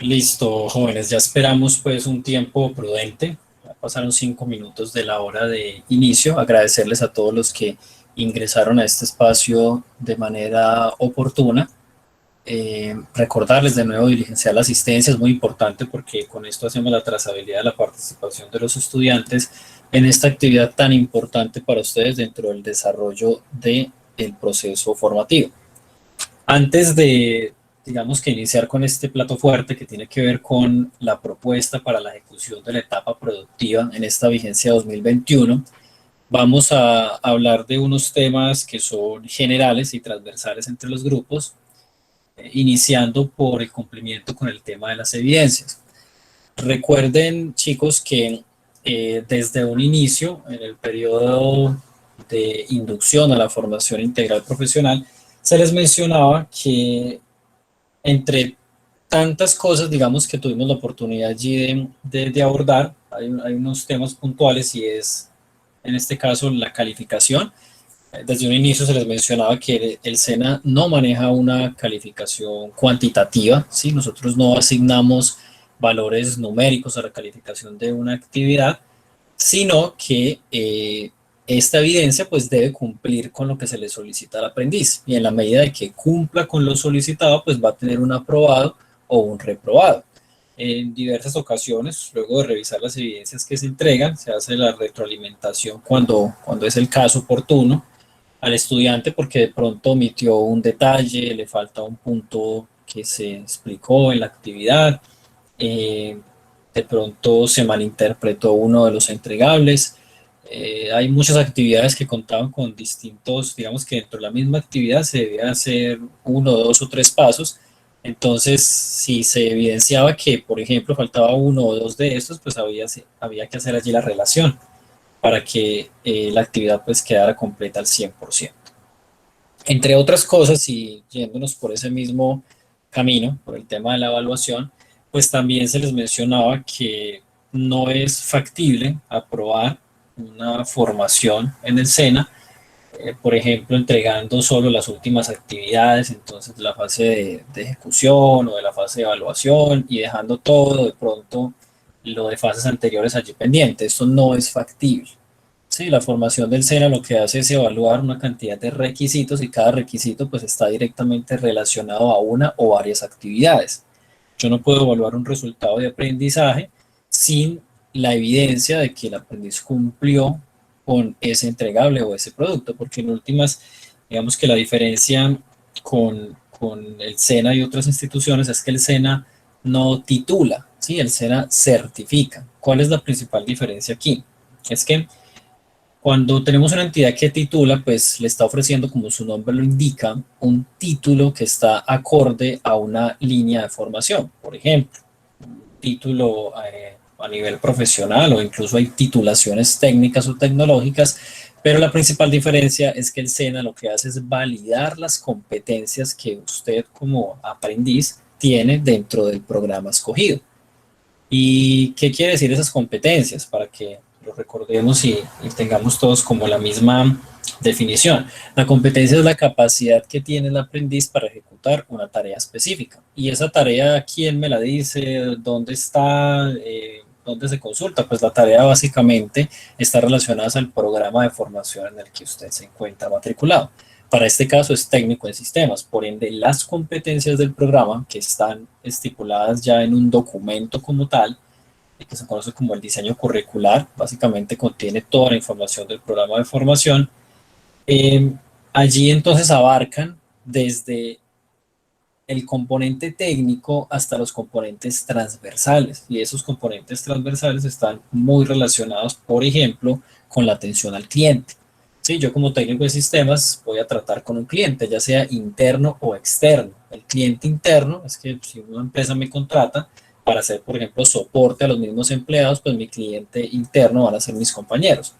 Listo, jóvenes, ya esperamos pues un tiempo prudente. Ya pasaron 5 minutos de la hora de inicio. Agradecerles a todos los que ingresaron a este espacio de manera oportuna. Recordarles de nuevo diligenciar la asistencia es muy importante porque con esto hacemos la trazabilidad de la participación de los estudiantes en esta actividad tan importante para ustedes dentro del desarrollo del proceso formativo. Antes de, digamos que iniciar con este plato fuerte que tiene que ver con la propuesta para la ejecución de la etapa productiva en esta vigencia 2021, vamos a hablar de unos temas que son generales y transversales entre los grupos, iniciando por el cumplimiento con el tema de las evidencias. Recuerden, chicos, que desde un inicio, en el periodo de inducción a la formación integral profesional, se les mencionaba que entre tantas cosas, digamos, que tuvimos la oportunidad allí de abordar, hay unos temas puntuales y es, en este caso, la calificación. Desde un inicio se les mencionaba que el SENA no maneja una calificación cuantitativa, ¿sí? Nosotros no asignamos valores numéricos a la calificación de una actividad, sino que esta evidencia pues debe cumplir con lo que se le solicita al aprendiz y en la medida de que cumpla con lo solicitado pues va a tener un aprobado o un reprobado. En diversas ocasiones, luego de revisar las evidencias que se entregan, se hace la retroalimentación cuando es el caso oportuno al estudiante porque de pronto omitió un detalle, le falta un punto que se explicó en la actividad, eh, de pronto se malinterpretó uno de los entregables. Hay muchas actividades que contaban con distintos, digamos que dentro de la misma actividad se debía hacer uno, dos o tres pasos. Entonces, si se evidenciaba que, por ejemplo, faltaba uno o dos de estos, pues había que hacer allí la relación para que la actividad pues quedara completa al 100%. Entre otras cosas, y yéndonos por ese mismo camino, por el tema de la evaluación, pues también se les mencionaba que no es factible aprobar una formación en el SENA, por ejemplo, entregando solo las últimas actividades, entonces de la fase de ejecución o de la fase de evaluación y dejando todo de pronto lo de fases anteriores allí pendiente. Esto no es factible. Sí, la formación del SENA lo que hace es evaluar una cantidad de requisitos y cada requisito pues está directamente relacionado a una o varias actividades. Yo no puedo evaluar un resultado de aprendizaje sin la evidencia de que el aprendiz cumplió con ese entregable o ese producto, porque en últimas, digamos que la diferencia con el SENA y otras instituciones es que el SENA no titula, ¿sí? El SENA certifica. ¿Cuál es la principal diferencia aquí? Es que cuando tenemos una entidad que titula, pues le está ofreciendo, como su nombre lo indica, un título que está acorde a una línea de formación. Por ejemplo, título a nivel profesional o incluso hay titulaciones técnicas o tecnológicas, pero la principal diferencia es que el SENA lo que hace es validar las competencias que usted como aprendiz tiene dentro del programa escogido. ¿Y qué quiere decir esas competencias? Para que lo recordemos y tengamos todos como la misma definición. La competencia es la capacidad que tiene el aprendiz para ejecutar una tarea específica. Y esa tarea, ¿quién me la dice? ¿Dónde está? ¿Dónde se consulta? Pues la tarea básicamente está relacionada al programa de formación en el que usted se encuentra matriculado. Para este caso es técnico en sistemas, por ende las competencias del programa que están estipuladas ya en un documento como tal, que se conoce como el diseño curricular, básicamente contiene toda la información del programa de formación. Eh, Allí entonces abarcan desde el componente técnico hasta los componentes transversales y esos componentes transversales están muy relacionados, por ejemplo, con la atención al cliente. Sí, yo como técnico de sistemas voy a tratar con un cliente, ya sea interno o externo. El cliente interno es que si una empresa me contrata para hacer, por ejemplo, soporte a los mismos empleados, pues mi cliente interno van a ser mis compañeros.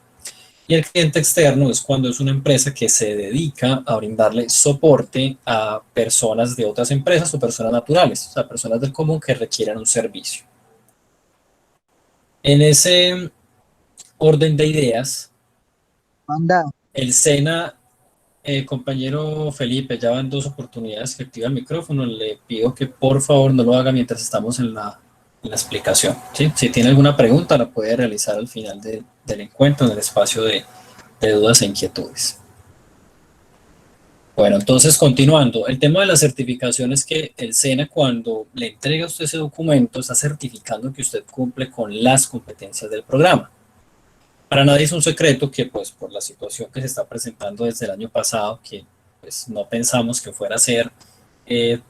Y el cliente externo es cuando es una empresa que se dedica a brindarle soporte a personas de otras empresas o personas naturales, o sea, personas del común que requieran un servicio. En ese orden de ideas, Manda, el SENA Compañero Felipe, ya van dos oportunidades que activa el micrófono. Le pido que por favor no lo haga mientras estamos en la explicación, ¿sí? Si tiene alguna pregunta, la puede realizar al final del encuentro en el espacio de dudas e inquietudes. Bueno, entonces continuando, el tema de la certificación es que el SENA, cuando le entrega a usted ese documento, está certificando que usted cumple con las competencias del programa. Para nadie es un secreto que, pues, por la situación que se está presentando desde el año pasado, que pues no pensamos que fuera a ser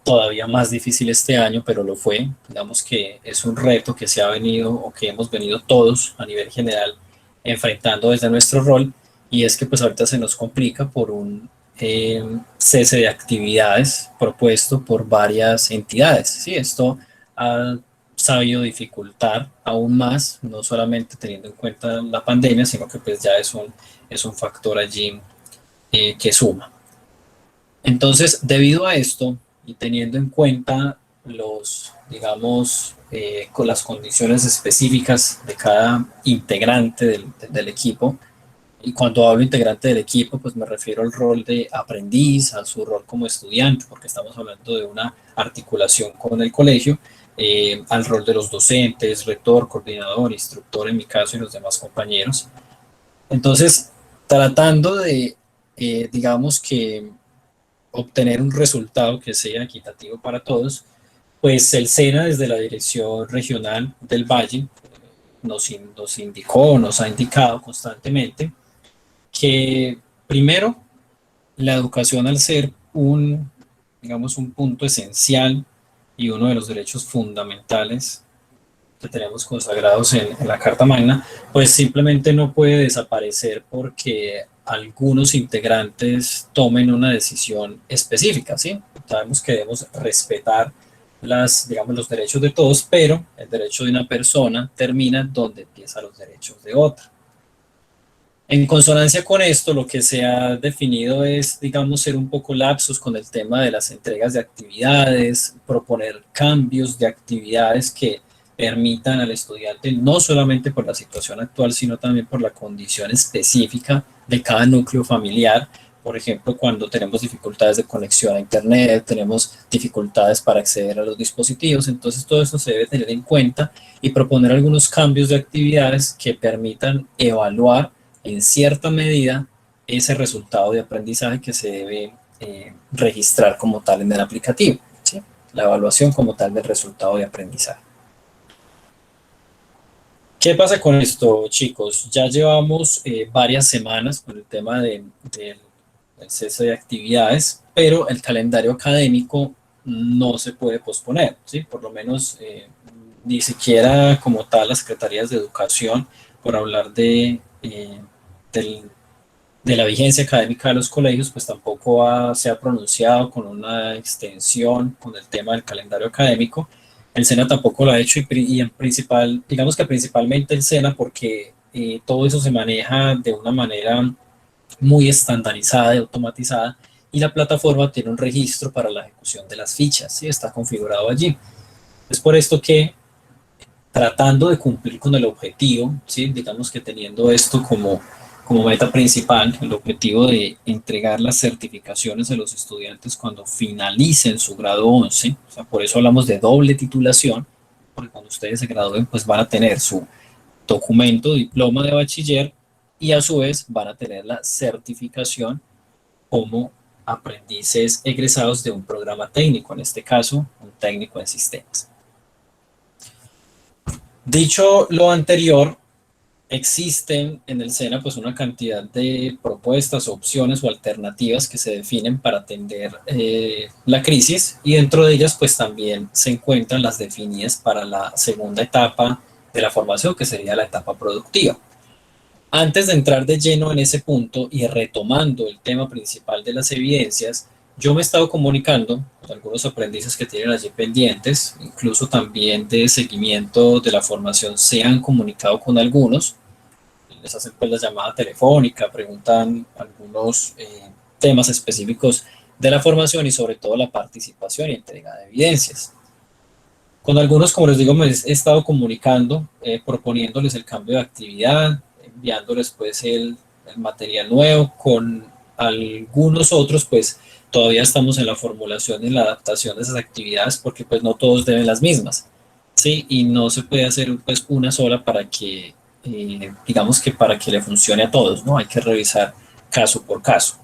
todavía más difícil este año, pero lo fue. Digamos que es un reto que se ha venido o que hemos venido todos a nivel general enfrentando desde nuestro rol, y es que pues ahorita se nos complica por un cese de actividades propuesto por varias entidades. Sí, esto ha sabido dificultar aún más, no solamente teniendo en cuenta la pandemia, sino que pues ya es un factor allí que suma. Entonces, debido a esto y teniendo en cuenta los, digamos, con las condiciones específicas de cada integrante del equipo, y cuando hablo integrante del equipo, pues me refiero al rol de aprendiz, a su rol como estudiante, porque estamos hablando de una articulación con el colegio, al rol de los docentes, rector, coordinador, instructor en mi caso y los demás compañeros. Entonces, tratando de, digamos que, obtener un resultado que sea equitativo para todos, pues el SENA desde la Dirección Regional del Valle nos indicó, nos ha indicado constantemente que primero la educación, al ser digamos, un punto esencial y uno de los derechos fundamentales que tenemos consagrados en la Carta Magna, pues simplemente no puede desaparecer porque algunos integrantes tomen una decisión específica, ¿sí? Sabemos que debemos respetar digamos, los derechos de todos, pero el derecho de una persona termina donde empiezan los derechos de otra. En consonancia con esto, lo que se ha definido es, digamos, ser un poco lapsos con el tema de las entregas de actividades, proponer cambios de actividades que permitan al estudiante, no solamente por la situación actual, sino también por la condición específica de cada núcleo familiar. Por ejemplo, cuando tenemos dificultades de conexión a Internet, tenemos dificultades para acceder a los dispositivos, entonces todo eso se debe tener en cuenta y proponer algunos cambios de actividades que permitan evaluar en cierta medida ese resultado de aprendizaje que se debe registrar como tal en el aplicativo, ¿sí? La evaluación como tal del resultado de aprendizaje. ¿Qué pasa con esto, chicos? Ya llevamos varias semanas con el tema del cese de actividades, pero el calendario académico no se puede posponer, ¿sí? Por lo menos ni siquiera como tal las secretarías de educación, por hablar del, de la vigencia académica de los colegios, pues tampoco se ha pronunciado con una extensión con el tema del calendario académico. El SENA tampoco lo ha hecho y en principal, digamos que principalmente el SENA porque todo eso se maneja de una manera muy estandarizada y automatizada, y la plataforma tiene un registro para la ejecución de las fichas, ¿sí? Está configurado allí. Es por esto que, tratando de cumplir con el objetivo, ¿sí? Digamos que teniendo esto como meta principal, el objetivo de entregar las certificaciones a los estudiantes cuando finalicen su grado 11, o sea, por eso hablamos de doble titulación, porque cuando ustedes se gradúen, pues van a tener su documento, diploma de bachiller, y a su vez van a tener la certificación como aprendices egresados de un programa técnico, en este caso, un técnico en sistemas. Dicho lo anterior, existen en el SENA pues una cantidad de propuestas, opciones o alternativas que se definen para atender la crisis, y dentro de ellas pues también se encuentran las definidas para la segunda etapa de la formación, que sería la etapa productiva. Antes de entrar de lleno en ese punto y retomando el tema principal de las evidencias, yo me he estado comunicando con algunos aprendices que tienen allí pendientes, incluso también de seguimiento de la formación se han comunicado con algunos, les hacen pues la llamada telefónica, preguntan algunos temas específicos de la formación y sobre todo la participación y entrega de evidencias. Con algunos, como les digo, me he estado comunicando, proponiéndoles el cambio de actividad, enviándoles pues el material nuevo con algunos otros pues todavía estamos en la formulación y en la adaptación de esas actividades porque pues no todos deben las mismas, ¿sí? Y no se puede hacer pues una sola para que, digamos que para que le funcione a todos, ¿no? Hay que revisar caso por caso.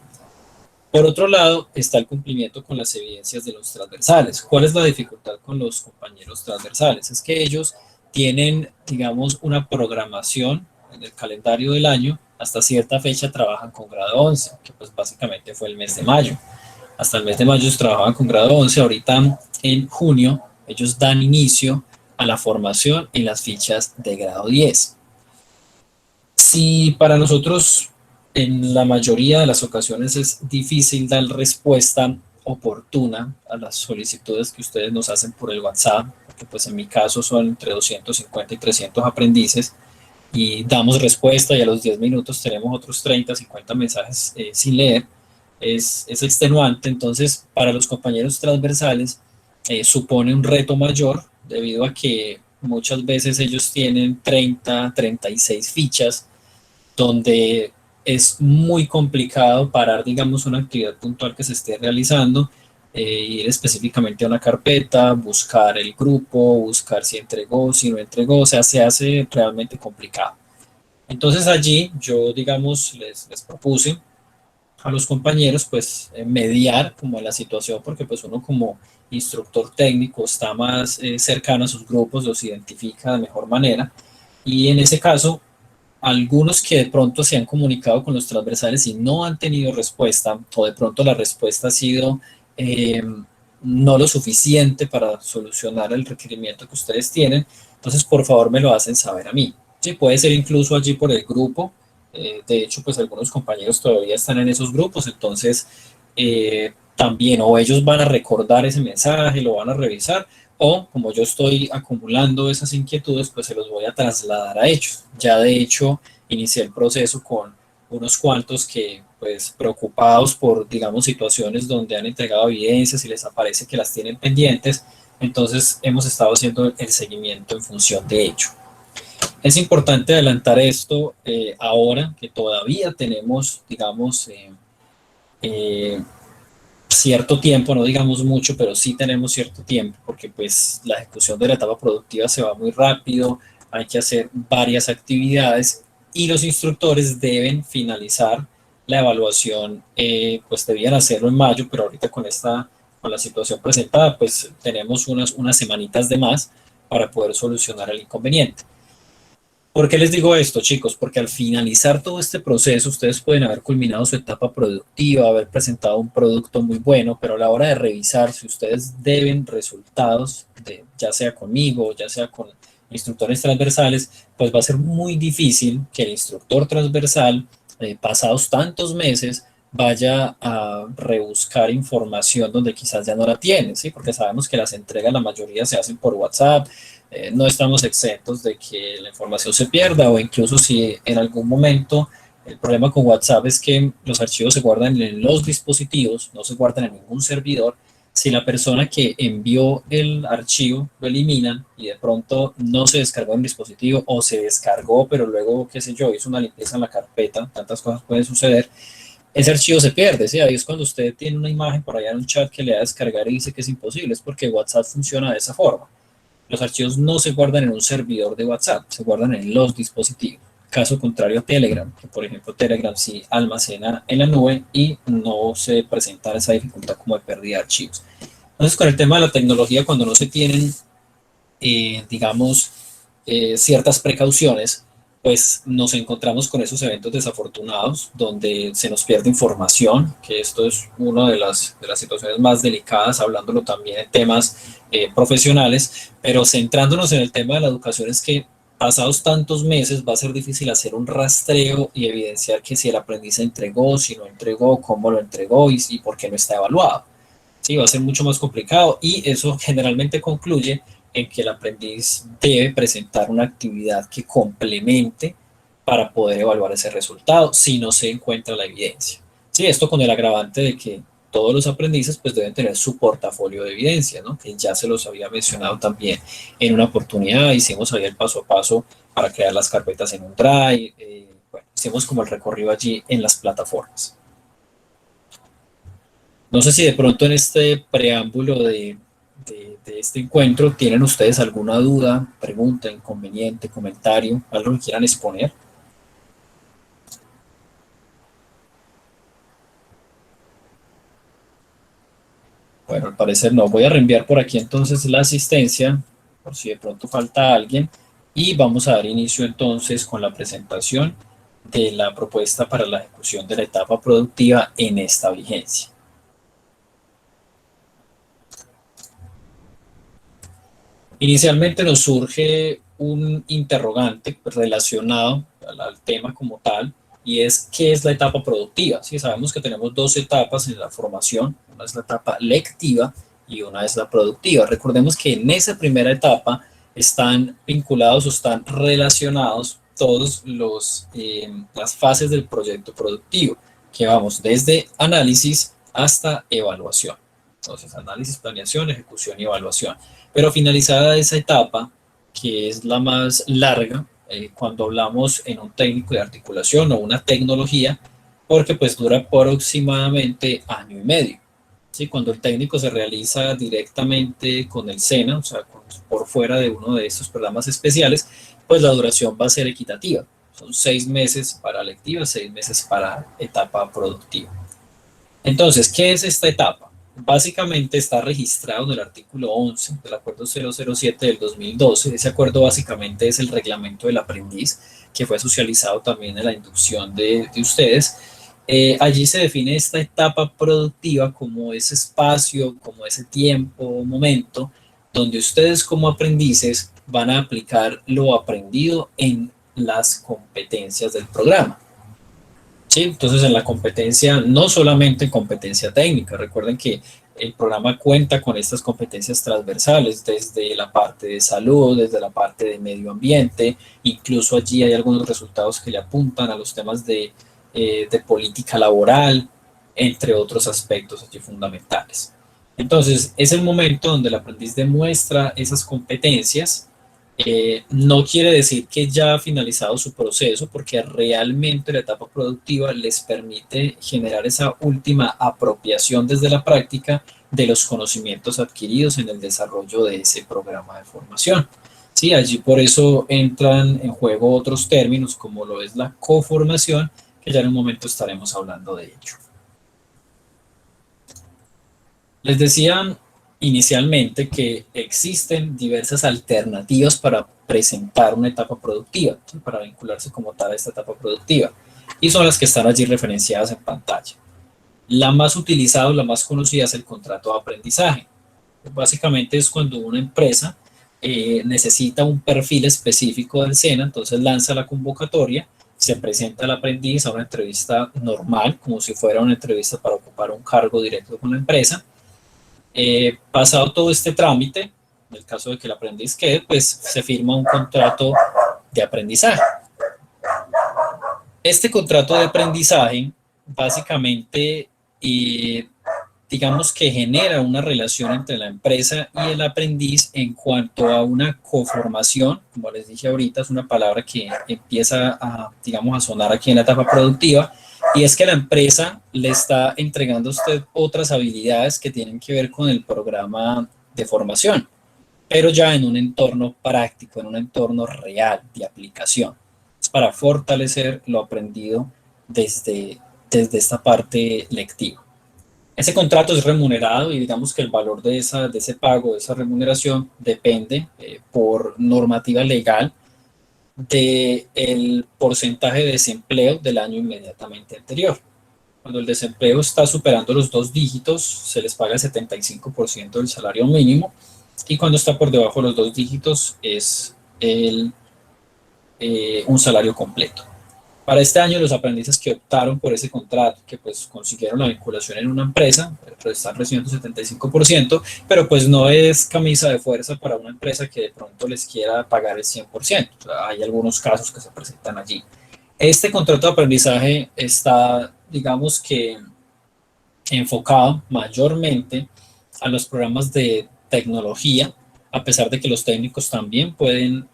Por otro lado, está el cumplimiento con las evidencias de los transversales. ¿Cuál es la dificultad con los compañeros transversales? Es que ellos tienen, digamos, una programación en el calendario del año. Hasta cierta fecha trabajan con grado 11, que pues básicamente fue el mes de mayo. Hasta el mes de mayo ellos trabajaban con grado 11. Ahorita en junio ellos dan inicio a la formación en las fichas de grado 10. Si para nosotros en la mayoría de las ocasiones es difícil dar respuesta oportuna a las solicitudes que ustedes nos hacen por el WhatsApp, porque pues en mi caso son entre 250 y 300 aprendices, y damos respuesta y a los 10 minutos tenemos otros 30, 50 mensajes sin leer, es extenuante. Entonces para los compañeros transversales supone un reto mayor debido a que muchas veces ellos tienen 30, 36 fichas donde es muy complicado parar, digamos, una actividad puntual que se esté realizando, ir específicamente a una carpeta, buscar el grupo, buscar si entregó, si no entregó, o sea, se hace realmente complicado. Entonces allí yo, digamos, les propuse a los compañeros, pues, mediar como la situación, porque pues uno como instructor técnico está más cercano a sus grupos, los identifica de mejor manera, y en ese caso algunos que de pronto se han comunicado con los transversales y no han tenido respuesta, o de pronto la respuesta ha sido eh, no lo suficiente para solucionar el requerimiento que ustedes tienen, entonces por favor me lo hacen saber a mí. Sí, puede ser incluso allí por el grupo, de hecho pues algunos compañeros todavía están en esos grupos, entonces también o ellos van a recordar ese mensaje, lo van a revisar, o como yo estoy acumulando esas inquietudes, pues se los voy a trasladar a ellos. Ya de hecho inicié el proceso con unos cuantos que pues preocupados por, digamos, situaciones donde han entregado evidencias y les aparece que las tienen pendientes, entonces hemos estado haciendo el seguimiento en función de ello. Es importante adelantar esto ahora que todavía tenemos, digamos, eh, cierto tiempo, no digamos mucho, pero sí tenemos cierto tiempo, porque pues la ejecución de la etapa productiva se va muy rápido, hay que hacer varias actividades y los instructores deben finalizar la evaluación, pues debían hacerlo en mayo, pero ahorita con la situación presentada, pues tenemos unas semanitas de más para poder solucionar el inconveniente. ¿Por qué les digo esto, chicos? Porque al finalizar todo este proceso, ustedes pueden haber culminado su etapa productiva, haber presentado un producto muy bueno, pero a la hora de revisar si ustedes deben resultados, ya sea conmigo, ya sea con instructores transversales, pues va a ser muy difícil que el instructor transversal, pasados tantos meses, vaya a rebuscar información donde quizás ya no la tiene, ¿sí? Porque sabemos que las entregas, la mayoría se hacen por WhatsApp, no estamos exentos de que la información se pierda o incluso si en algún momento el problema con WhatsApp es que los archivos se guardan en los dispositivos, no se guardan en ningún servidor. Si la persona que envió el archivo lo eliminan y de pronto no se descargó en el dispositivo o se descargó, pero luego, qué sé yo, hizo una limpieza en la carpeta, tantas cosas pueden suceder, ese archivo se pierde, ¿sí? Ahí es cuando usted tiene una imagen por allá en un chat que le da a descargar y dice que es imposible, es porque WhatsApp funciona de esa forma. Los archivos no se guardan en un servidor de WhatsApp, se guardan en los dispositivos. Caso contrario a Telegram, que por ejemplo Telegram sí almacena en la nube y no se presenta esa dificultad como de pérdida de archivos. Entonces con el tema de la tecnología, cuando no se tienen, digamos, ciertas precauciones, pues nos encontramos con esos eventos desafortunados donde se nos pierde información, que esto es una de las situaciones más delicadas, hablándolo también en temas profesionales, pero centrándonos en el tema de la educación es que pasados tantos meses va a ser difícil hacer un rastreo y evidenciar que si el aprendiz entregó, si no entregó, cómo lo entregó y por qué no está evaluado. Sí, va a ser mucho más complicado y eso generalmente concluye en que el aprendiz debe presentar una actividad que complemente para poder evaluar ese resultado si no se encuentra la evidencia. Sí, esto con el agravante de que todos los aprendices pues deben tener su portafolio de evidencia, ¿no? Que ya se los había mencionado también en una oportunidad, hicimos ahí el paso a paso para crear las carpetas en un Drive, bueno, hicimos como el recorrido allí en las plataformas. No sé si de pronto en este preámbulo de este encuentro tienen ustedes alguna duda, pregunta, inconveniente, comentario, algo que quieran exponer. Bueno, al parecer no. Voy a reenviar por aquí entonces la asistencia, por si de pronto falta alguien, y vamos a dar inicio entonces con la presentación de la propuesta para la ejecución de la etapa productiva en esta vigencia. Inicialmente nos surge un interrogante relacionado al tema como tal, y es ¿qué es la etapa productiva? Sí, sabemos que tenemos dos etapas en la formación, una es la etapa lectiva y una es la productiva. Recordemos que en esa primera etapa están vinculados o están relacionados todos las fases del proyecto productivo, que vamos desde análisis hasta evaluación. Entonces, análisis, planeación, ejecución y evaluación. Pero finalizada esa etapa, que es la más larga, cuando hablamos en un técnico de articulación o una tecnología, porque pues dura aproximadamente año y medio. ¿Sí? Cuando el técnico se realiza directamente con el SENA, o sea, por fuera de uno de estos programas especiales, pues la duración va a ser equitativa. Son 6 meses para lectiva, 6 meses para etapa productiva. Entonces, ¿qué es esta etapa? Básicamente está registrado en el artículo 11 del acuerdo 007 del 2012. Ese acuerdo básicamente es el reglamento del aprendiz que fue socializado también en la inducción de ustedes. Allí se define esta etapa productiva como ese espacio, como ese tiempo, momento, donde ustedes como aprendices van a aplicar lo aprendido en las competencias del programa. Sí, entonces en la competencia, no solamente en competencia técnica, recuerden que el programa cuenta con estas competencias transversales, desde la parte de salud, desde la parte de medio ambiente, incluso allí hay algunos resultados que le apuntan a los temas de política laboral, entre otros aspectos allí fundamentales. Entonces, es el momento donde el aprendiz demuestra esas competencias. No quiere decir que ya ha finalizado su proceso, porque realmente la etapa productiva les permite generar esa última apropiación desde la práctica de los conocimientos adquiridos en el desarrollo de ese programa de formación. Sí, allí por eso entran en juego otros términos como lo es la coformación, que ya en un momento estaremos hablando de ello. Les decía inicialmente que existen diversas alternativas para presentar una etapa productiva, ¿sí? Para vincularse como tal a esta etapa productiva, y son las que están allí referenciadas en pantalla. La más utilizada, la más conocida es el contrato de aprendizaje. Básicamente es cuando una empresa necesita un perfil específico del SENA, entonces lanza la convocatoria, se presenta al aprendiz a una entrevista normal, como si fuera una entrevista para ocupar un cargo directo con la empresa. Pasado todo este trámite, en el caso de que el aprendiz quede, pues se firma un contrato de aprendizaje. Este contrato de aprendizaje básicamente, digamos que genera una relación entre la empresa y el aprendiz en cuanto a una coformación, como les dije ahorita, es una palabra que empieza a, digamos, a sonar aquí en la etapa productiva, y es que la empresa le está entregando a usted otras habilidades que tienen que ver con el programa de formación, pero ya en un entorno práctico, en un entorno real de aplicación. Es para fortalecer lo aprendido desde esta parte lectiva. Ese contrato es remunerado y digamos que el valor de ese pago, de esa remuneración, depende por normativa legal del porcentaje de desempleo del año inmediatamente anterior. Cuando el desempleo está superando los 2 dígitos, se les paga el 75% del salario mínimo, y cuando está por debajo de los 2 dígitos es un salario completo. Para este año, los aprendices que optaron por ese contrato, que pues consiguieron la vinculación en una empresa, pues están recibiendo 75%, pero pues no es camisa de fuerza para una empresa que de pronto les quiera pagar el 100%. O sea, hay algunos casos que se presentan allí. Este contrato de aprendizaje está, digamos que, enfocado mayormente a los programas de tecnología, a pesar de que los técnicos también pueden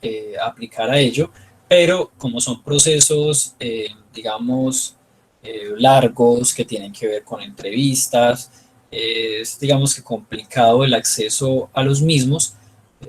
aplicar a ello, pero como son procesos, digamos, largos, que tienen que ver con entrevistas, es, digamos que complicado el acceso a los mismos,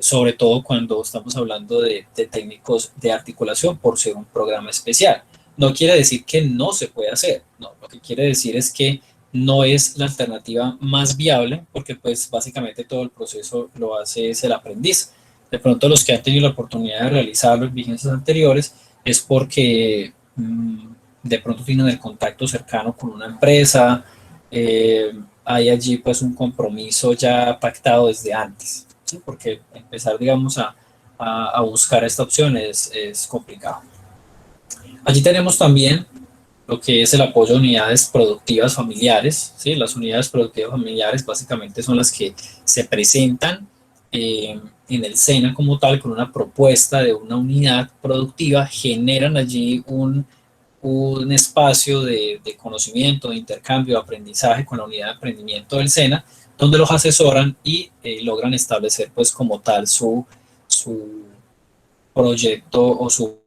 sobre todo cuando estamos hablando de técnicos de articulación por ser un programa especial. No quiere decir que no se puede hacer, no, lo que quiere decir es que no es la alternativa más viable, porque pues básicamente todo el proceso lo hace es el aprendiz. De pronto los que han tenido la oportunidad de realizarlo en vigencias anteriores es porque de pronto tienen el contacto cercano con una empresa, hay allí pues un compromiso ya pactado desde antes, ¿sí? Porque empezar, digamos, a buscar esta opción es complicado. Allí tenemos también lo que es el apoyo a unidades productivas familiares, ¿sí? Las unidades productivas familiares básicamente son las que se presentan en el SENA como tal con una propuesta de una unidad productiva, generan allí un espacio de conocimiento, de intercambio, de aprendizaje con la unidad de aprendimiento del SENA, donde los asesoran y logran establecer pues como tal su proyecto o su...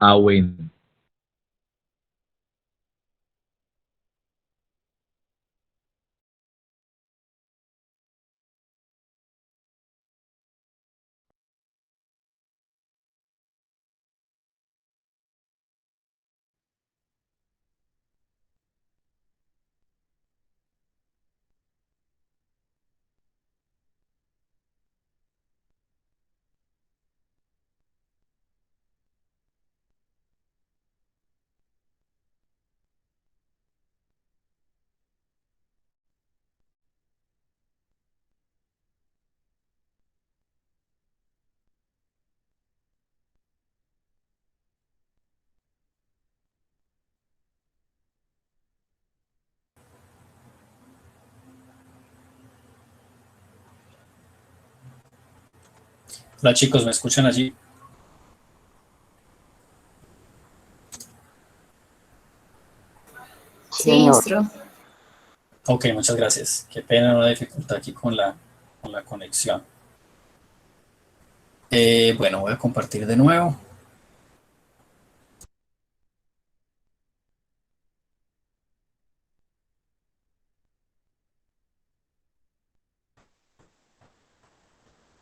Ah, bueno. Hola chicos, ¿me escuchan allí? Sí, maestro. Ok, muchas gracias. Qué pena una dificultad aquí con la conexión. Bueno, voy a compartir de nuevo.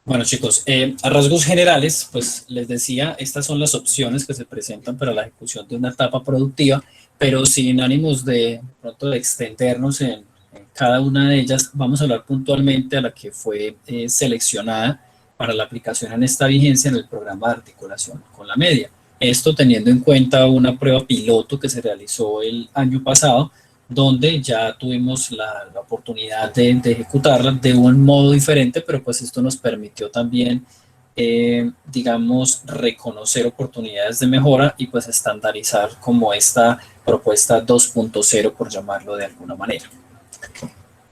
Bueno chicos, a rasgos generales, pues les decía, estas son las opciones que se presentan para la ejecución de una etapa productiva, pero sin ánimos de pronto de extendernos en cada una de ellas, vamos a hablar puntualmente a la que fue seleccionada para la aplicación en esta vigencia en el programa de articulación con la media. Esto teniendo en cuenta una prueba piloto que se realizó el año pasado, donde ya tuvimos la oportunidad de ejecutarla de un modo diferente, pero pues esto nos permitió también, digamos, reconocer oportunidades de mejora y pues estandarizar como esta propuesta 2.0, por llamarlo de alguna manera.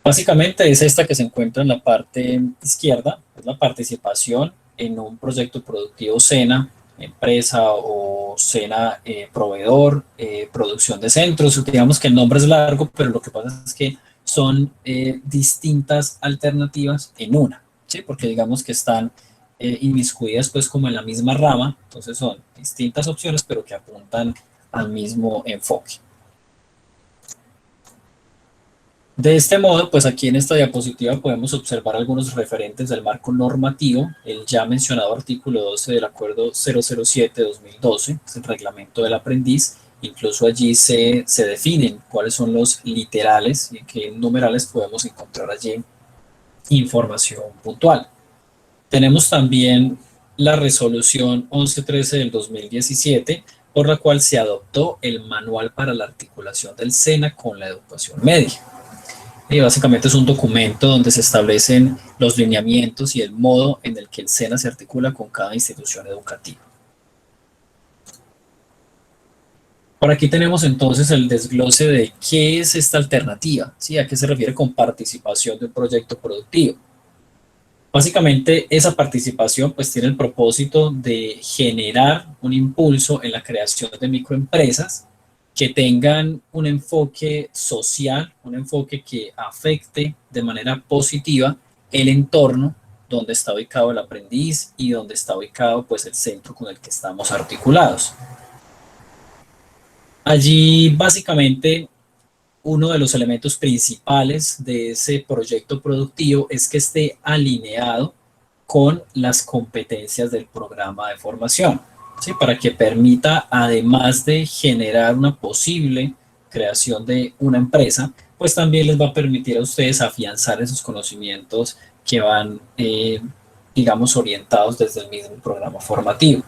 Básicamente es esta que se encuentra en la parte izquierda, es la participación en un proyecto productivo SENA, empresa o SENA proveedor, producción de centros. Digamos que el nombre es largo, pero lo que pasa es que son distintas alternativas en una, ¿sí? Porque digamos que están inmiscuidas pues como en la misma rama, entonces son distintas opciones, pero que apuntan al mismo enfoque. De este modo, pues aquí en esta diapositiva podemos observar algunos referentes del marco normativo, el ya mencionado artículo 12 del Acuerdo 007-2012, es el reglamento del aprendiz. Incluso allí se definen cuáles son los literales y en qué numerales podemos encontrar allí información puntual. Tenemos también la resolución 1113 del 2017, por la cual se adoptó el manual para la articulación del SENA con la educación media. Y básicamente es un documento donde se establecen los lineamientos y el modo en el que el SENA se articula con cada institución educativa. Por aquí tenemos entonces el desglose de qué es esta alternativa, ¿sí? ¿A qué se refiere con participación de un proyecto productivo? Básicamente esa participación pues tiene el propósito de generar un impulso en la creación de microempresas que tengan un enfoque social, un enfoque que afecte de manera positiva el entorno donde está ubicado el aprendiz y donde está ubicado pues el centro con el que estamos articulados. Allí básicamente uno de los elementos principales de ese proyecto productivo es que esté alineado con las competencias del programa de formación, ¿sí? Para que permita, además de generar una posible creación de una empresa, pues también les va a permitir a ustedes afianzar esos conocimientos que van, digamos, orientados desde el mismo programa formativo.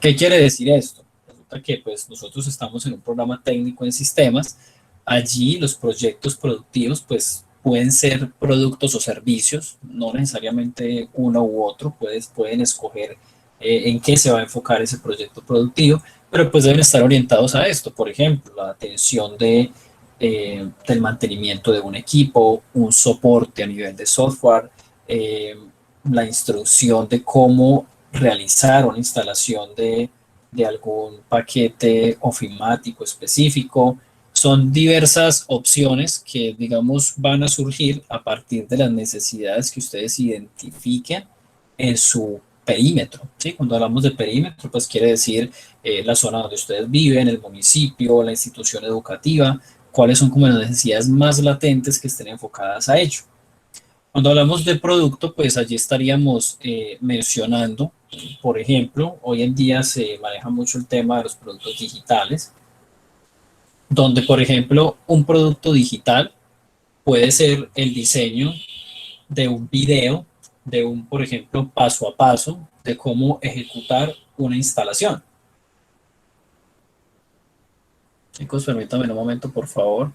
¿Qué quiere decir esto? Resulta que pues nosotros estamos en un programa técnico en sistemas. Allí los proyectos productivos pues pueden ser productos o servicios, no necesariamente uno u otro, pueden escoger en qué se va a enfocar ese proyecto productivo, pero pues deben estar orientados a esto, por ejemplo, la atención del mantenimiento de un equipo, un soporte a nivel de software, la instrucción de cómo realizar una instalación de algún paquete ofimático específico. Son diversas opciones que, digamos, van a surgir a partir de las necesidades que ustedes identifiquen en su perímetro, ¿sí? Cuando hablamos de perímetro, pues quiere decir la zona donde ustedes viven, el municipio, la institución educativa, cuáles son como las necesidades más latentes que estén enfocadas a ello. Cuando hablamos de producto, pues allí estaríamos mencionando, por ejemplo, hoy en día se maneja mucho el tema de los productos digitales, donde, por ejemplo, un producto digital puede ser el diseño de un video, de un, por ejemplo, paso a paso de cómo ejecutar una instalación. Chicos, permítanme un momento, por favor.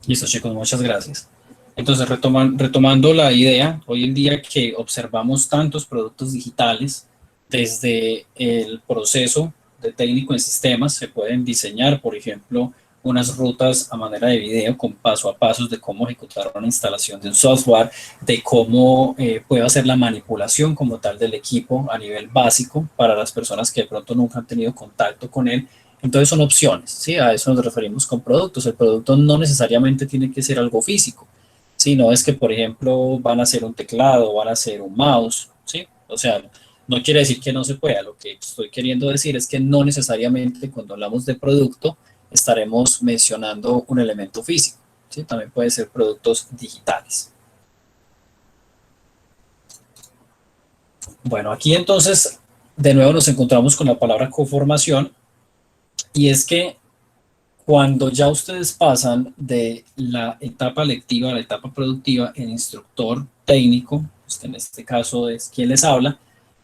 Listo, chicos, muchas gracias. Entonces, retomando la idea, hoy en día que observamos tantos productos digitales, desde el proceso de técnico en sistemas, se pueden diseñar, por ejemplo, unas rutas a manera de video con paso a pasos de cómo ejecutar una instalación de un software, de cómo puede hacer la manipulación como tal del equipo a nivel básico para las personas que de pronto nunca han tenido contacto con él. Entonces son opciones, ¿sí? A eso nos referimos con productos. El producto no necesariamente tiene que ser algo físico, ¿sí? No es que, por ejemplo, van a ser un teclado, van a ser un mouse, ¿sí? O sea, no quiere decir que no se pueda. Lo que estoy queriendo decir es que no necesariamente cuando hablamos de producto estaremos mencionando un elemento físico, ¿sí? También pueden ser productos digitales. Bueno, aquí entonces de nuevo nos encontramos con la palabra coformación, y es que cuando ya ustedes pasan de la etapa lectiva a la etapa productiva, el instructor técnico, pues en este caso es quien les habla,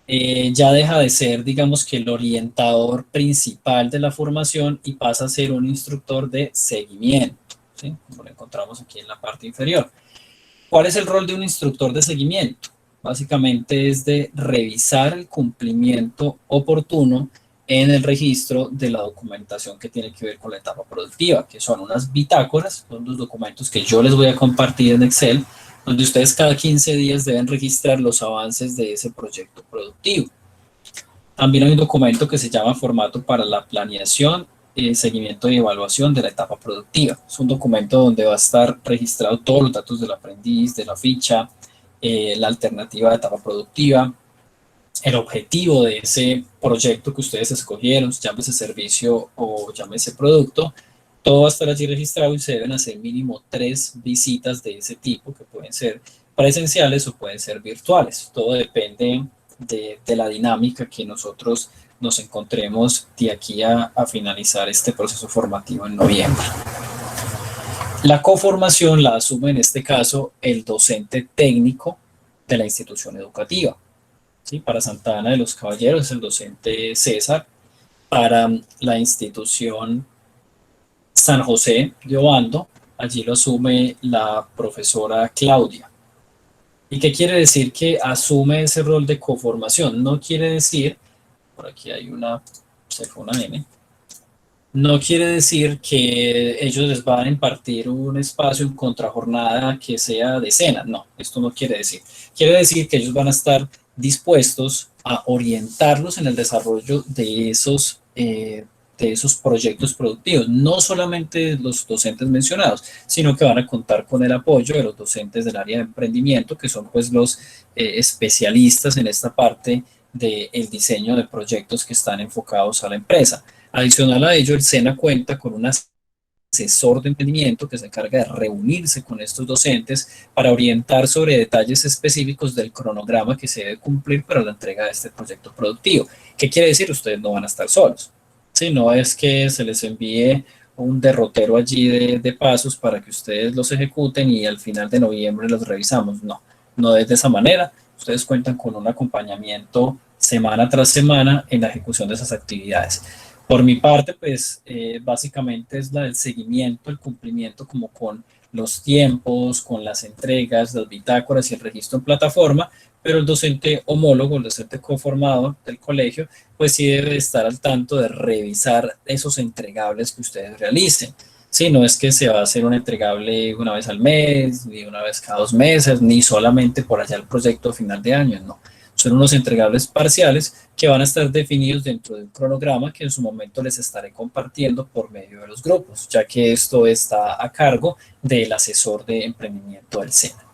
ya deja de ser, digamos que el orientador principal de la formación y pasa a ser un instructor de seguimiento, ¿sí? Como lo encontramos aquí en la parte inferior. ¿Cuál es el rol de un instructor de seguimiento? Básicamente es de revisar el cumplimiento oportuno en el registro de la documentación que tiene que ver con la etapa productiva, que son unas bitácoras, son los documentos que yo les voy a compartir en Excel, donde ustedes cada 15 días deben registrar los avances de ese proyecto productivo. También hay un documento que se llama formato para la planeación, seguimiento y evaluación de la etapa productiva. Es un documento donde va a estar registrado todos los datos del aprendiz, de la ficha, la alternativa de etapa productiva, el objetivo de ese proyecto que ustedes escogieron, llámese servicio o llámese producto. Todo va a estar allí registrado y se deben hacer mínimo 3 visitas de ese tipo, que pueden ser presenciales o pueden ser virtuales. Todo depende de la dinámica que nosotros nos encontremos de aquí a finalizar este proceso formativo en noviembre. La coformación la asume en este caso el docente técnico de la institución educativa. ¿Sí? Para Santa Ana de los Caballeros es el docente César. Para la institución San José de Obando, allí lo asume la profesora Claudia. ¿Y qué quiere decir que asume ese rol de coformación? No quiere decir, por aquí hay una, se fue una N, no quiere decir que ellos les van a impartir un espacio en contrajornada que sea de cena, no, esto no quiere decir. Quiere decir que ellos van a estar dispuestos a orientarlos en el desarrollo de esos proyectos productivos, no solamente los docentes mencionados, sino que van a contar con el apoyo de los docentes del área de emprendimiento, que son pues los especialistas en esta parte del diseño de proyectos que están enfocados a la empresa. Adicional a ello, el SENA cuenta con un asesor de emprendimiento que se encarga de reunirse con estos docentes para orientar sobre detalles específicos del cronograma que se debe cumplir para la entrega de este proyecto productivo. ¿Qué quiere decir? Ustedes no van a estar solos. ¿Sí? No es que se les envíe un derrotero allí de pasos para que ustedes los ejecuten y al final de noviembre los revisamos. No, no es de esa manera. Ustedes cuentan con un acompañamiento semana tras semana en la ejecución de esas actividades. Por mi parte, pues básicamente es la del seguimiento, el cumplimiento como con los tiempos, con las entregas, las bitácoras y el registro en plataforma, pero el docente homólogo, el docente conformado del colegio, pues sí debe estar al tanto de revisar esos entregables que ustedes realicen. Sí, no es que se va a hacer un entregable una vez al mes, ni una vez cada 2 meses, ni solamente por allá el proyecto final de año, no. Son unos entregables parciales que van a estar definidos dentro de un cronograma que en su momento les estaré compartiendo por medio de los grupos, ya que esto está a cargo del asesor de emprendimiento del SENA.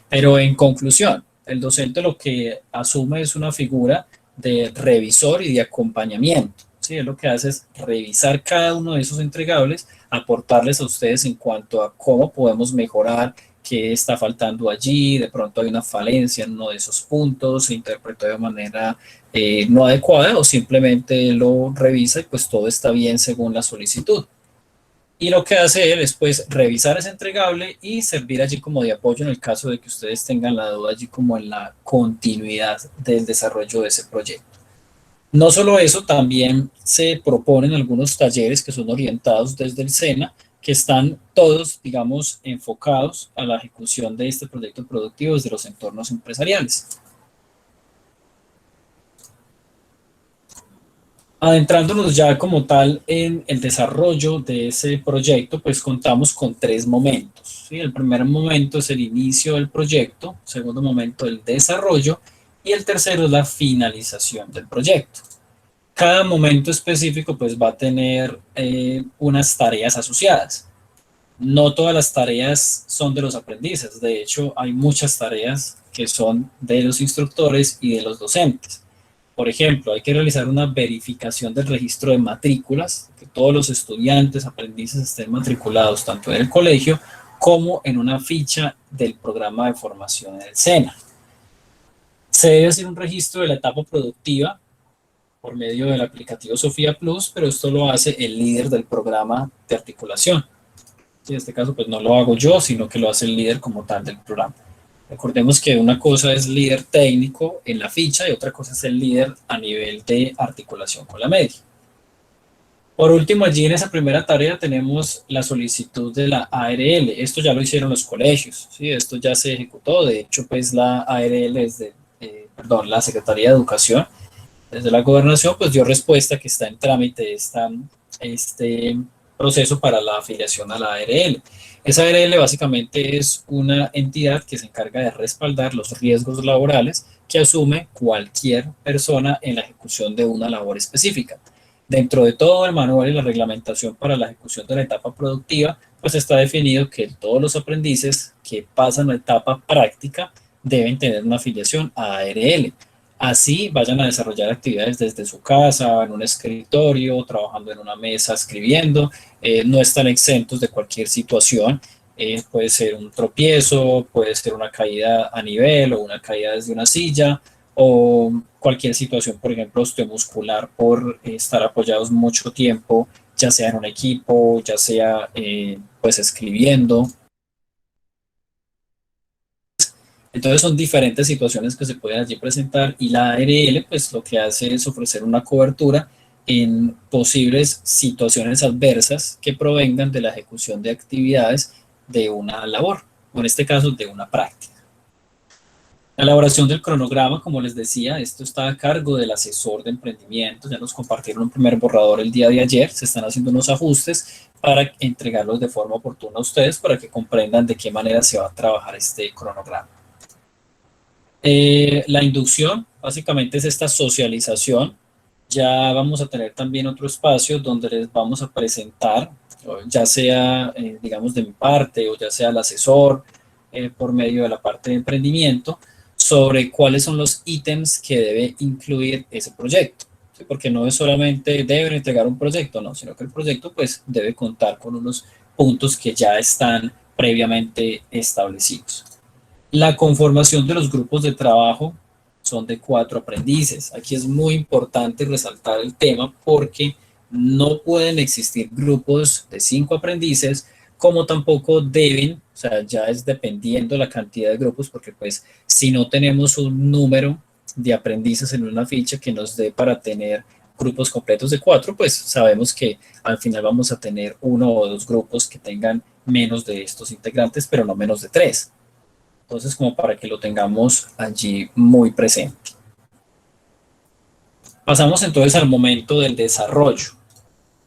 Pero en conclusión, el docente lo que asume es una figura de revisor y de acompañamiento. ¿Sí? Lo que hace es revisar cada uno de esos entregables, aportarles a ustedes en cuanto a cómo podemos mejorar, qué está faltando allí, de pronto hay una falencia en uno de esos puntos, se interpretó de manera no adecuada o simplemente lo revisa y pues todo está bien según la solicitud. Y lo que hace él es pues revisar ese entregable y servir allí como de apoyo en el caso de que ustedes tengan la duda allí como en la continuidad del desarrollo de ese proyecto. No solo eso, también se proponen algunos talleres que son orientados desde el SENA, que están todos, digamos, enfocados a la ejecución de este proyecto productivo desde los entornos empresariales. Adentrándonos ya como tal en el desarrollo de ese proyecto, pues contamos con 3 momentos. ¿Sí? El primer momento es el inicio del proyecto, el segundo momento el desarrollo y el tercero es la finalización del proyecto. Cada momento específico pues va a tener unas tareas asociadas. No todas las tareas son de los aprendices, de hecho hay muchas tareas que son de los instructores y de los docentes. Por ejemplo, hay que realizar una verificación del registro de matrículas, que todos los estudiantes, aprendices estén matriculados tanto en el colegio como en una ficha del programa de formación del SENA. Se debe hacer un registro de la etapa productiva por medio del aplicativo Sofía Plus, pero esto lo hace el líder del programa de articulación. En este caso, pues no lo hago yo, sino que lo hace el líder como tal del programa. Recordemos que una cosa es líder técnico en la ficha y otra cosa es el líder a nivel de articulación con la media. Por último, allí en esa primera tarea tenemos la solicitud de la ARL. Esto ya lo hicieron los colegios, ¿sí? Esto ya se ejecutó. De hecho, pues la ARL la Secretaría de Educación, desde la Gobernación, pues dio respuesta que está en trámite este proceso para la afiliación a la ARL. Esa ARL básicamente es una entidad que se encarga de respaldar los riesgos laborales que asume cualquier persona en la ejecución de una labor específica. Dentro de todo el manual y la reglamentación para la ejecución de la etapa productiva, pues está definido que todos los aprendices que pasan a la etapa práctica deben tener una afiliación a ARL. Así vayan a desarrollar actividades desde su casa, en un escritorio, trabajando en una mesa, escribiendo, no están exentos de cualquier situación. Puede ser un tropiezo, puede ser una caída a nivel o una caída desde una silla, o cualquier situación, por ejemplo, osteomuscular por estar apoyados mucho tiempo, ya sea en un equipo, ya sea pues escribiendo. Entonces son diferentes situaciones que se pueden allí presentar y la ARL pues lo que hace es ofrecer una cobertura en posibles situaciones adversas que provengan de la ejecución de actividades de una labor, o en este caso de una práctica. La elaboración del cronograma, como les decía, esto está a cargo del asesor de emprendimiento. Ya nos compartieron un primer borrador el día de ayer. Se están haciendo unos ajustes para entregarlos de forma oportuna a ustedes para que comprendan de qué manera se va a trabajar este cronograma. La inducción, básicamente es esta socialización. Ya vamos a tener también otro espacio donde les vamos a presentar, ya sea, digamos, de mi parte o ya sea el asesor, por medio de la parte de emprendimiento, sobre cuáles son los ítems que debe incluir ese proyecto. ¿Sí? Porque no es solamente deben entregar un proyecto, no, sino que el proyecto pues debe contar con unos puntos que ya están previamente establecidos. La conformación de los grupos de trabajo son de 4 aprendices. Aquí es muy importante resaltar el tema porque no pueden existir grupos de 5 aprendices, como tampoco deben, o sea, ya es dependiendo la cantidad de grupos, porque pues si no tenemos un número de aprendices en una ficha que nos dé para tener grupos completos de 4, pues sabemos que al final vamos a tener 1 o 2 grupos que tengan menos de estos integrantes, pero no menos de 3. Entonces, como para que lo tengamos allí muy presente. Pasamos entonces al momento del desarrollo.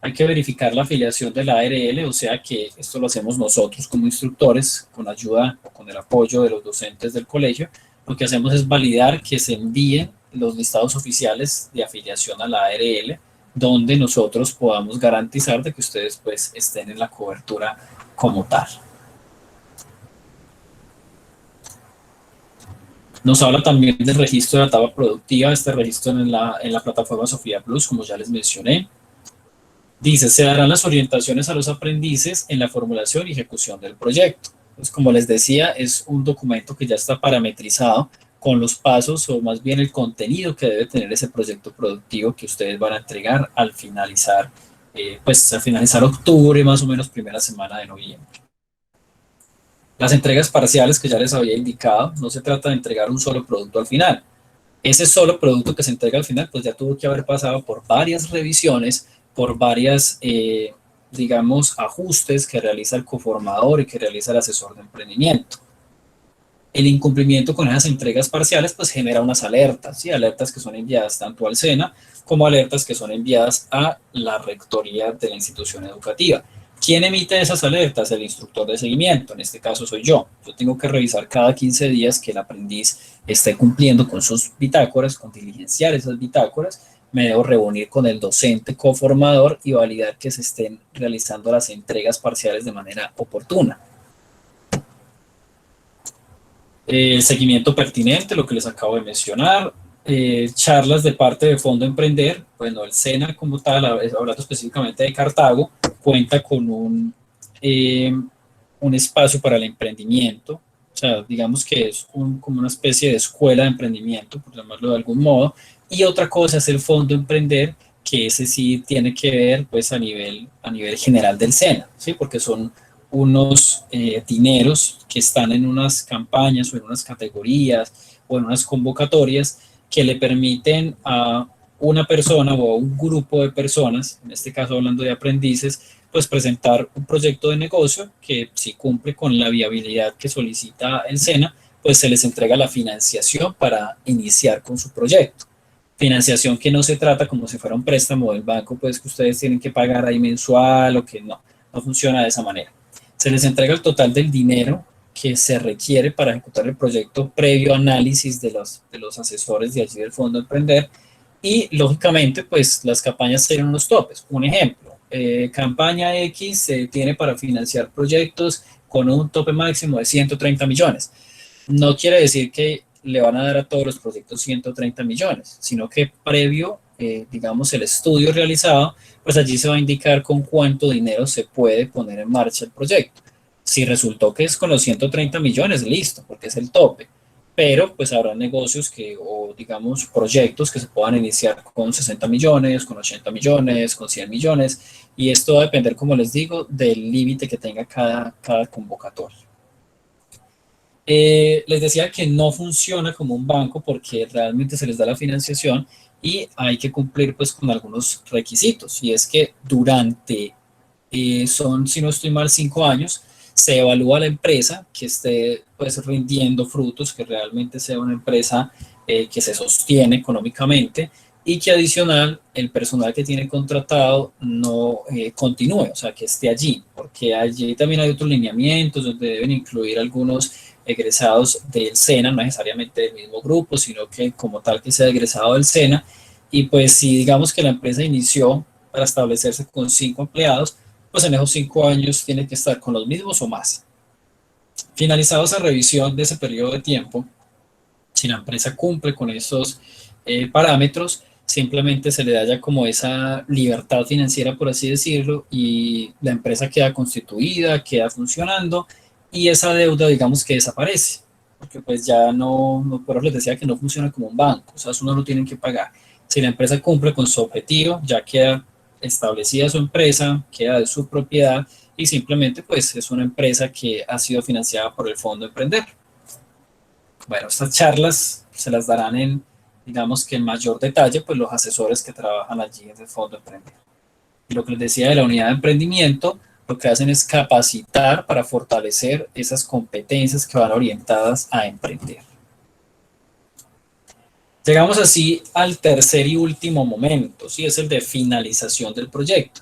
Hay que verificar la afiliación de la ARL, o sea que esto lo hacemos nosotros como instructores, con ayuda o con el apoyo de los docentes del colegio. Lo que hacemos es validar que se envíen los listados oficiales de afiliación a la ARL, donde nosotros podamos garantizar de que ustedes pues estén en la cobertura como tal. Nos habla también del registro de la etapa productiva, este registro en la plataforma Sofía Plus, como ya les mencioné. Dice, se darán las orientaciones a los aprendices en la formulación y ejecución del proyecto. Pues como les decía, es un documento que ya está parametrizado con los pasos o más bien el contenido que debe tener ese proyecto productivo que ustedes van a entregar al finalizar, al finalizar octubre, más o menos primera semana de noviembre. Las entregas parciales que ya les había indicado, no se trata de entregar un solo producto al final. Ese solo producto que se entrega al final, pues ya tuvo que haber pasado por varias revisiones, por varias, digamos, ajustes que realiza el coformador y que realiza el asesor de emprendimiento. El incumplimiento con esas entregas parciales, pues genera unas alertas, ¿sí? Alertas que son enviadas tanto al SENA como alertas que son enviadas a la rectoría de la institución educativa. ¿Quién emite esas alertas? El instructor de seguimiento, en este caso soy yo. Yo tengo que revisar cada 15 días que el aprendiz esté cumpliendo con sus bitácoras, con diligenciar esas bitácoras. Me debo reunir con el docente coformador y validar que se estén realizando las entregas parciales de manera oportuna. El seguimiento pertinente, lo que les acabo de mencionar. Charlas de parte de Fondo Emprender. Bueno, el SENA como tal, hablando específicamente de Cartago, cuenta con un espacio para el emprendimiento. O sea, digamos que es como una especie de escuela de emprendimiento, por llamarlo de algún modo. Y otra cosa es el Fondo Emprender, que ese sí tiene que ver pues a nivel general del SENA, ¿sí? Porque son unos dineros que están en unas campañas o en unas categorías o en unas convocatorias que le permiten a una persona o a un grupo de personas, en este caso hablando de aprendices, pues presentar un proyecto de negocio que si cumple con la viabilidad que solicita el SENA, pues se les entrega la financiación para iniciar con su proyecto. Financiación que no se trata como si fuera un préstamo del banco, pues que ustedes tienen que pagar ahí mensual o que no funciona de esa manera. Se les entrega el total del dinero que se requiere para ejecutar el proyecto previo análisis de los asesores de allí del Fondo Emprender y lógicamente pues las campañas tienen unos topes. Un ejemplo, campaña X se tiene para financiar proyectos con un tope máximo de 130 millones. No quiere decir que le van a dar a todos los proyectos 130 millones, sino que previo, digamos, el estudio realizado, pues allí se va a indicar con cuánto dinero se puede poner en marcha el proyecto. Si resultó que es con los 130 millones, listo, porque es el tope. Pero pues habrá negocios que, o digamos, proyectos que se puedan iniciar con 60 millones, con 80 millones, con 100 millones, y esto va a depender, como les digo, del límite que tenga cada convocatoria. Les decía que no funciona como un banco porque realmente se les da la financiación y hay que cumplir pues con algunos requisitos, y es que durante son, si no estoy mal, 5 años, se evalúa la empresa que esté pues rindiendo frutos, que realmente sea una empresa que se sostiene económicamente y que adicional el personal que tiene contratado no continúe, o sea, que esté allí, porque allí también hay otros lineamientos donde deben incluir algunos egresados del SENA, no necesariamente del mismo grupo, sino que como tal que sea egresado del SENA, y pues si digamos que la empresa inició para establecerse con 5 empleados, pues en esos 5 años tiene que estar con los mismos o más. Finalizada esa revisión de ese periodo de tiempo, si la empresa cumple con esos parámetros, simplemente se le da ya como esa libertad financiera, por así decirlo, y la empresa queda constituida, queda funcionando, y esa deuda, digamos que desaparece, porque pues ya por eso les decía que no funciona como un banco, o sea, eso no lo tienen que pagar. Si la empresa cumple con su objetivo, ya queda establecida su empresa, queda de su propiedad, y simplemente pues es una empresa que ha sido financiada por el Fondo Emprender. Bueno, estas charlas se las darán en, digamos que en mayor detalle, pues los asesores que trabajan allí en el Fondo Emprender. Y lo que les decía de la unidad de emprendimiento, lo que hacen es capacitar para fortalecer esas competencias que van orientadas a emprender. Llegamos así al tercer y último momento, ¿sí? Es el de finalización del proyecto.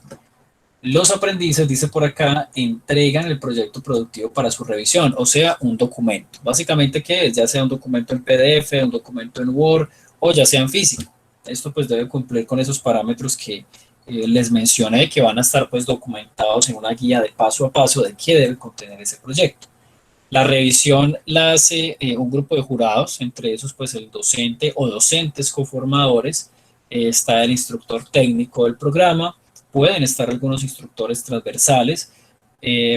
Los aprendices, dice por acá, entregan el proyecto productivo para su revisión, o sea, un documento. Básicamente, ¿qué es? Ya sea un documento en PDF, un documento en Word o ya sea en físico. Esto pues debe cumplir con esos parámetros que les mencioné, que van a estar pues documentados en una guía de paso a paso de qué debe contener ese proyecto. La revisión la hace un grupo de jurados, entre esos pues el docente o docentes coformadores, está el instructor técnico del programa, pueden estar algunos instructores transversales,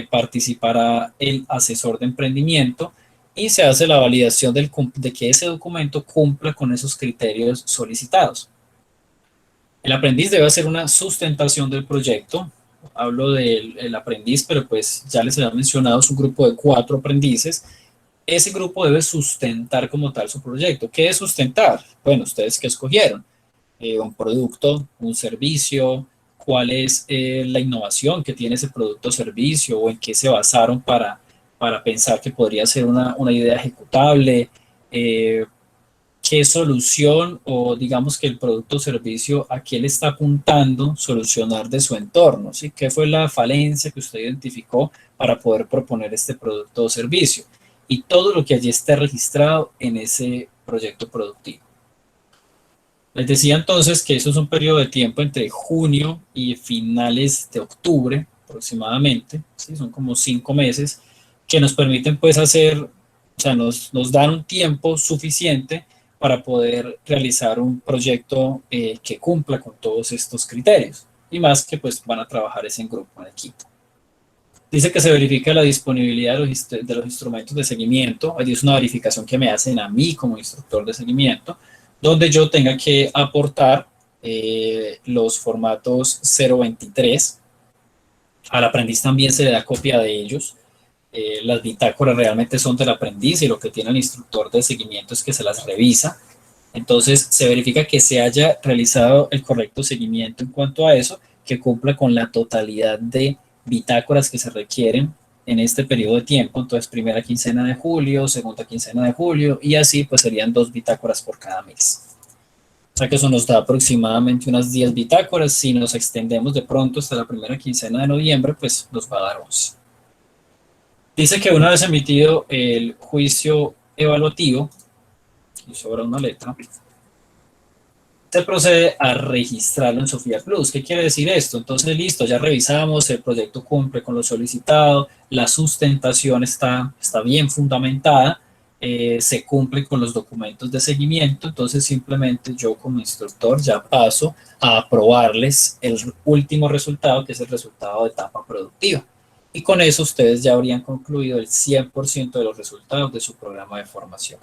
participará el asesor de emprendimiento y se hace la validación de que ese documento cumpla con esos criterios solicitados. El aprendiz debe hacer una sustentación del proyecto. Hablo del aprendiz, pero pues ya les había mencionado, es un grupo de 4 aprendices. Ese grupo debe sustentar como tal su proyecto. ¿Qué es sustentar? Bueno, ustedes qué escogieron, un producto, un servicio, cuál es la innovación que tiene ese producto o servicio, o en qué se basaron para pensar que podría ser una idea ejecutable, qué solución o digamos que el producto o servicio a qué le está apuntando solucionar de su entorno, ¿sí? ¿Qué fue la falencia que usted identificó para poder proponer este producto o servicio? Y todo lo que allí esté registrado en ese proyecto productivo. Les decía entonces que eso es un periodo de tiempo entre junio y finales de octubre aproximadamente, ¿sí? Son como 5 meses que nos permiten pues hacer, o sea, nos dan un tiempo suficiente para poder realizar un proyecto que cumpla con todos estos criterios, y más que pues van a trabajar en grupo, en equipo. Dice que se verifica la disponibilidad de los instrumentos de seguimiento. Allí es una verificación que me hacen a mí como instructor de seguimiento, donde yo tenga que aportar los formatos 023. Al aprendiz también se le da copia de ellos. Las bitácoras realmente son del aprendiz y lo que tiene el instructor de seguimiento es que se las revisa. Entonces, se verifica que se haya realizado el correcto seguimiento en cuanto a eso, que cumpla con la totalidad de bitácoras que se requieren en este periodo de tiempo. Entonces, primera quincena de julio, segunda quincena de julio, y así pues serían 2 bitácoras por cada mes. O sea que eso nos da aproximadamente unas 10 bitácoras. Si nos extendemos de pronto hasta la primera quincena de noviembre, pues nos va a dar 11. Dice que una vez emitido el juicio evaluativo, y sobra una letra, se procede a registrarlo en Sofía Plus. ¿Qué quiere decir esto? Entonces, listo, ya revisamos, el proyecto cumple con lo solicitado, la sustentación está bien fundamentada, se cumple con los documentos de seguimiento, entonces simplemente yo como instructor ya paso a aprobarles el último resultado, que es el resultado de etapa productiva. Y con eso ustedes ya habrían concluido el 100% de los resultados de su programa de formación.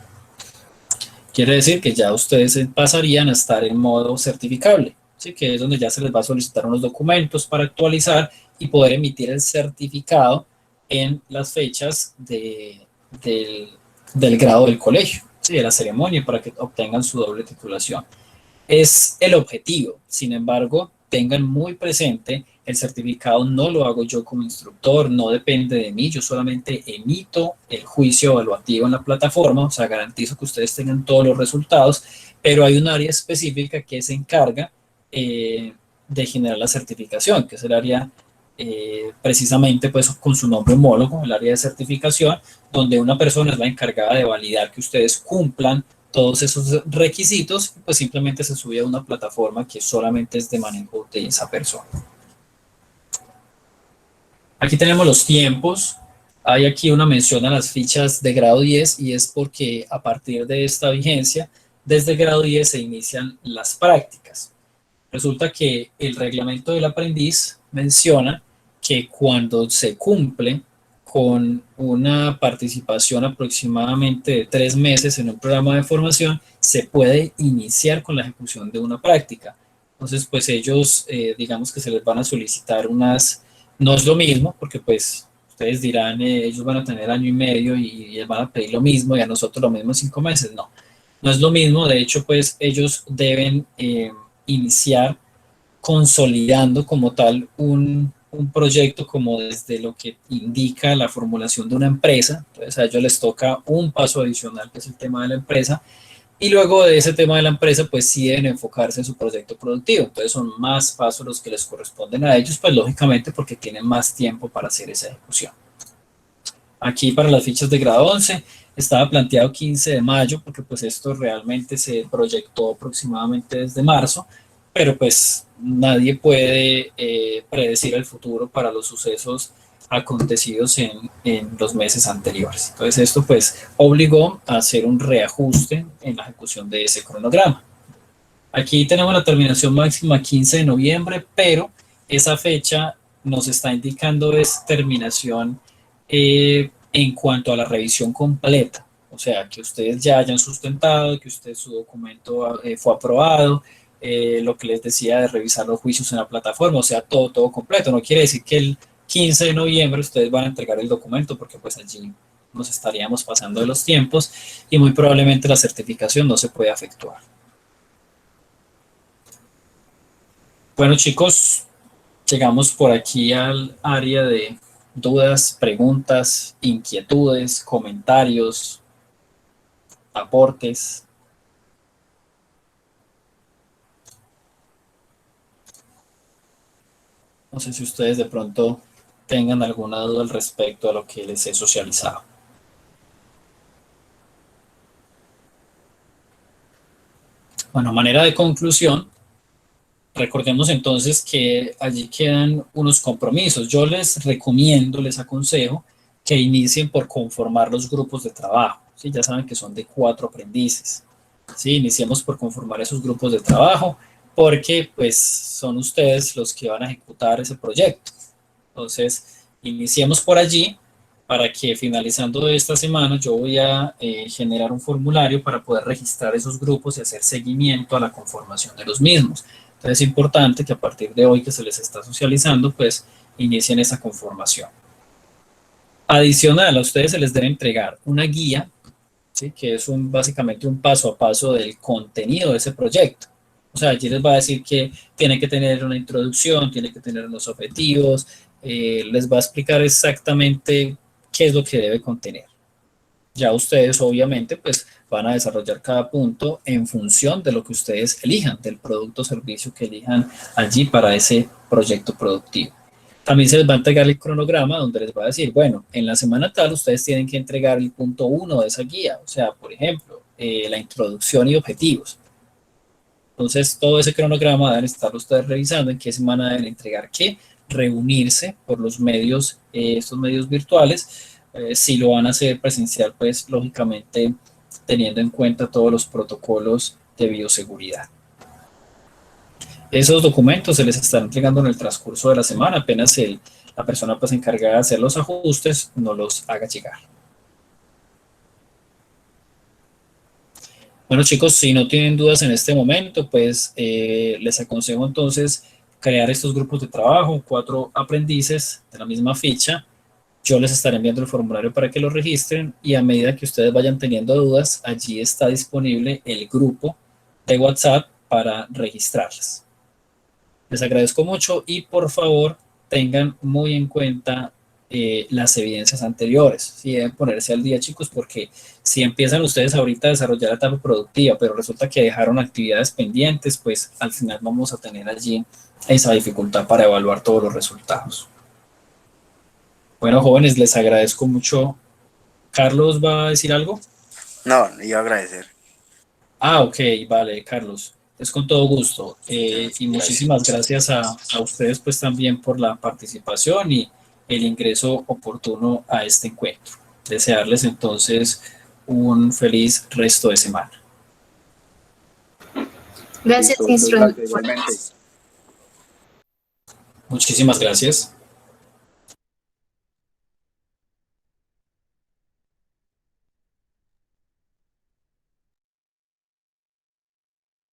Quiere decir que ya ustedes pasarían a estar en modo certificable, ¿sí? Que es donde ya se les va a solicitar unos documentos para actualizar y poder emitir el certificado en las fechas del grado del colegio, ¿sí? De la ceremonia, para que obtengan su doble titulación. Es el objetivo. Sin embargo, tengan muy presente, el certificado no lo hago yo como instructor, no depende de mí, yo solamente emito el juicio evaluativo en la plataforma, o sea, garantizo que ustedes tengan todos los resultados, pero hay un área específica que se encarga de generar la certificación, que es el área precisamente pues con su nombre homólogo, el área de certificación, donde una persona es la encargada de validar que ustedes cumplan todos esos requisitos, pues simplemente se sube a una plataforma que solamente es de manejo de esa persona. Aquí tenemos los tiempos. Hay aquí una mención a las fichas de grado 10 y es porque a partir de esta vigencia, desde el grado 10 se inician las prácticas. Resulta que el reglamento del aprendiz menciona que cuando se cumple con una participación aproximadamente de 3 meses en un programa de formación, se puede iniciar con la ejecución de una práctica. Entonces, pues ellos, digamos que se les van a solicitar unas, no es lo mismo, porque pues ustedes dirán, ellos van a tener año y medio y les van a pedir lo mismo y a nosotros lo mismo en 5 meses. No, no es lo mismo. De hecho, pues ellos deben iniciar consolidando como tal un proyecto como desde lo que indica la formulación de una empresa. Entonces a ellos les toca un paso adicional, que es el tema de la empresa, y luego de ese tema de la empresa, pues sí deben enfocarse en su proyecto productivo. Entonces son más pasos los que les corresponden a ellos, pues lógicamente porque tienen más tiempo para hacer esa ejecución. Aquí para las fichas de grado 11 estaba planteado 15 de mayo, porque pues esto realmente se proyectó aproximadamente desde marzo, pero pues nadie puede predecir el futuro para los sucesos acontecidos en los meses anteriores. Entonces esto pues obligó a hacer un reajuste en la ejecución de ese cronograma. Aquí tenemos la terminación máxima 15 de noviembre, pero esa fecha nos está indicando es terminación en cuanto a la revisión completa. O sea, que ustedes ya hayan sustentado, que su documento fue aprobado, lo que les decía de revisar los juicios en la plataforma, o sea, todo completo. No quiere decir que el 15 de noviembre ustedes van a entregar el documento, porque pues allí nos estaríamos pasando de los tiempos y muy probablemente la certificación no se puede efectuar. Bueno, chicos, llegamos por aquí al área de dudas, preguntas, inquietudes, comentarios, aportes. No sé si ustedes de pronto tengan alguna duda al respecto a lo que les he socializado. Bueno, manera de conclusión, recordemos entonces que allí quedan unos compromisos. Yo les recomiendo, les aconsejo que inicien por conformar los grupos de trabajo. ¿Sí? Ya saben que son de 4 aprendices. ¿Sí? Iniciemos por conformar esos grupos de trabajo porque pues son ustedes los que van a ejecutar ese proyecto. Entonces, iniciemos por allí para que finalizando esta semana yo voy a generar un formulario para poder registrar esos grupos y hacer seguimiento a la conformación de los mismos. Entonces es importante que a partir de hoy que se les está socializando, pues inicien esa conformación. Adicional, a ustedes se les debe entregar una guía, ¿sí? Que es básicamente un paso a paso del contenido de ese proyecto. O sea, allí les va a decir que tiene que tener una introducción, tiene que tener unos objetivos, les va a explicar exactamente qué es lo que debe contener. Ya ustedes obviamente pues van a desarrollar cada punto en función de lo que ustedes elijan, del producto o servicio que elijan allí para ese proyecto productivo. También se les va a entregar el cronograma donde les va a decir, bueno, en la semana tal ustedes tienen que entregar el punto 1 de esa guía, o sea, por ejemplo, la introducción y objetivos. Entonces, todo ese cronograma deben estar ustedes revisando en qué semana deben entregar qué, reunirse por los medios, estos medios virtuales. Si lo van a hacer presencial, pues lógicamente teniendo en cuenta todos los protocolos de bioseguridad. Esos documentos se les están entregando en el transcurso de la semana, apenas la persona pues encargada de hacer los ajustes no los haga llegar. Bueno chicos, si no tienen dudas en este momento, pues les aconsejo entonces crear estos grupos de trabajo, 4 aprendices de la misma ficha. Yo les estaré enviando el formulario para que lo registren y a medida que ustedes vayan teniendo dudas, allí está disponible el grupo de WhatsApp para registrarlas. Les agradezco mucho y por favor tengan muy en cuenta las evidencias anteriores. Sí, deben ponerse al día, chicos, porque si empiezan ustedes ahorita a desarrollar la etapa productiva, pero resulta que dejaron actividades pendientes, pues al final vamos a tener allí esa dificultad para evaluar todos los resultados. Bueno, jóvenes, les agradezco mucho. ¿Carlos va a decir algo? No, iba a agradecer. Ah, ok, vale, Carlos. Es con todo gusto. Y muchísimas gracias a ustedes pues también por la participación y el ingreso oportuno a este encuentro. Desearles entonces un feliz resto de semana. Gracias, Listo, instructor. gracias, igualmente. Muchísimas gracias.